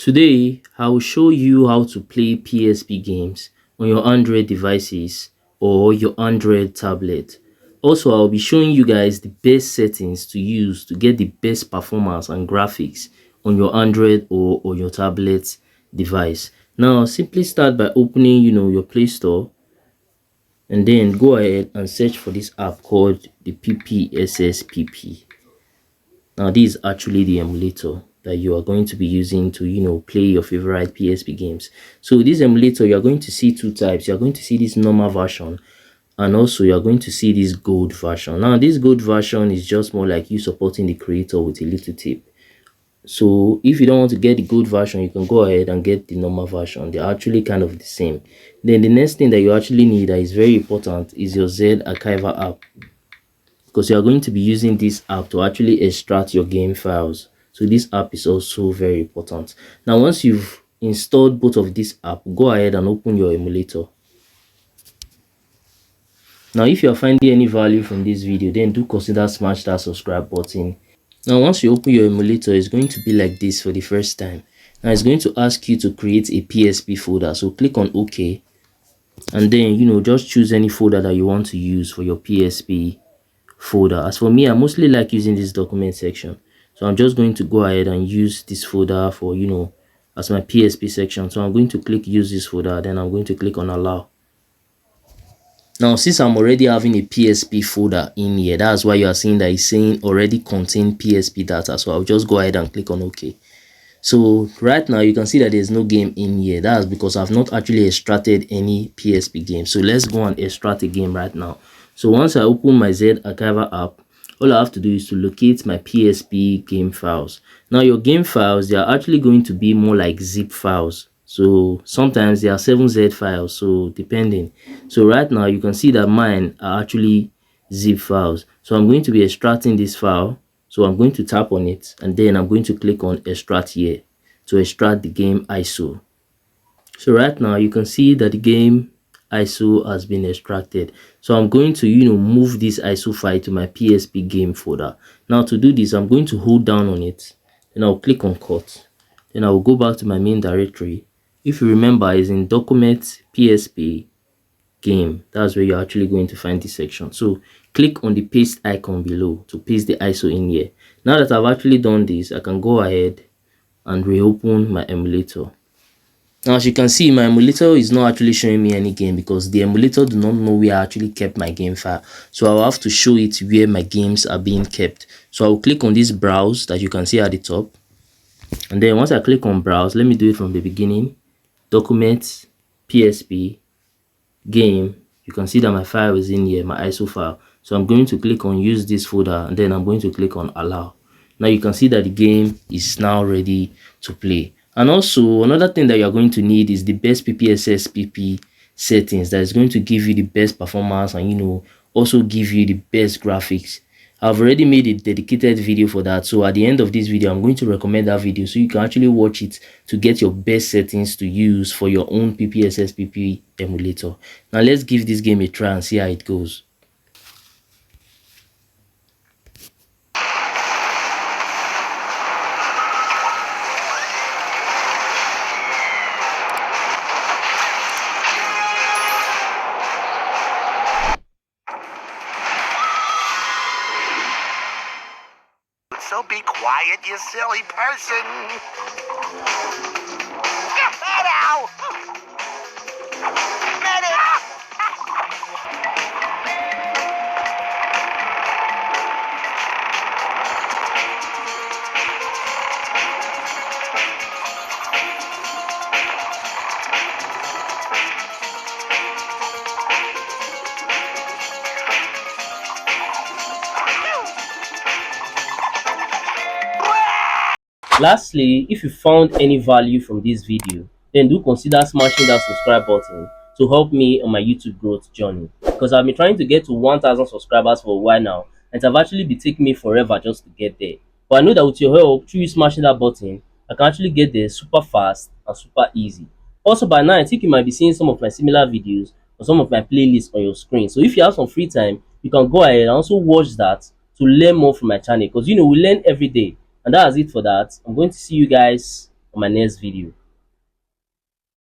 Today, I will show you how to play PSP games on your Android devices or your Android tablet. Also, I'll be showing you guys the best settings to use to get the best performance and graphics on your Android or your tablet device. Now, simply start by opening, your Play Store, and then go ahead and search for this app called the PPSSPP. Now, this is actually the emulator that you are going to be using to play your favorite PSP games. So this emulator, you are going to see two types. You are going to see this normal version, and also you are going to see this gold version. Now this gold version is just more like you supporting the creator with a little tip. So if you don't want to get the gold version, you can go ahead and get the normal version. They're actually kind of the same. Then the next thing that you actually need that is very important is your Z Archiver app, because you are going to be using this app to actually extract your game files. So this app is also very important. Now once you've installed both of this app, go ahead and open your emulator. Now if you are finding any value from this video, then do consider smash that subscribe button. Now once you open your emulator, it's going to be like this for the first time. Now it's going to ask you to create a PSP folder, so click on OK, and then just choose any folder that you want to use for your PSP folder. As for me, I mostly like using this document section, so I'm just going to go ahead and use this folder for as my PSP section. So I'm going to click use this folder, then I'm going to click on allow. Now since I'm already having a PSP folder in here, that's why you are seeing that it's saying already contain PSP data. So I'll just go ahead and click on OK. So right now you can see that there's no game in here. That's because I've not actually extracted any PSP game. So let's go and extract a game right now. So once I open my Z Archiver app, all I have to do is to locate my PSP game files. Now your game files, they are actually going to be more like zip files. So sometimes they are 7Z files, so depending. So right now you can see that mine are actually zip files. So I'm going to be extracting this file. So I'm going to tap on it, and then I'm going to click on extract here to extract the game ISO. So right now you can see that the game ISO has been extracted. So I'm going to move this ISO file to my PSP game folder. Now to do this, I'm going to hold down on it, then I'll click on cut. Then I will go back to my main directory. If you remember, it's in document PSP game. That's where you're actually going to find this section. So click on the paste icon below to paste the ISO in here. Now that I've actually done this, I can go ahead and reopen my emulator. Now as you can see, my emulator is not actually showing me any game because the emulator do not know where I actually kept my game file. So I'll have to show it where my games are being kept. So I'll click on this browse that you can see at the top, and then once I click on browse, let me do it from the beginning. Documents PSP game, you can see that my file is in here, my ISO file. So I'm going to click on use this folder, and then I'm going to click on allow. Now you can see that the game is now ready to play. And also another thing that you're going to need is the best PPSSPP settings that is going to give you the best performance and also give you the best graphics. I've already made a dedicated video for that, so at the end of this video I'm going to recommend that video so you can actually watch it to get your best settings to use for your own PPSSPP emulator. Now let's give this game a try and see how it goes. So be quiet, you silly person. Meadow! Meadow! Lastly, if you found any value from this video, then do consider smashing that subscribe button to help me on my YouTube growth journey, because I've been trying to get to 1,000 subscribers for a while now, and it have actually been taking me forever just to get there. But I know that with your help, through you smashing that button, I can actually get there super fast and super easy. Also, by now I think you might be seeing some of my similar videos or some of my playlists on your screen. So if you have some free time, you can go ahead and also watch that to learn more from my channel, because we learn every day. And that's it for that. I'm going to see you guys on my next video.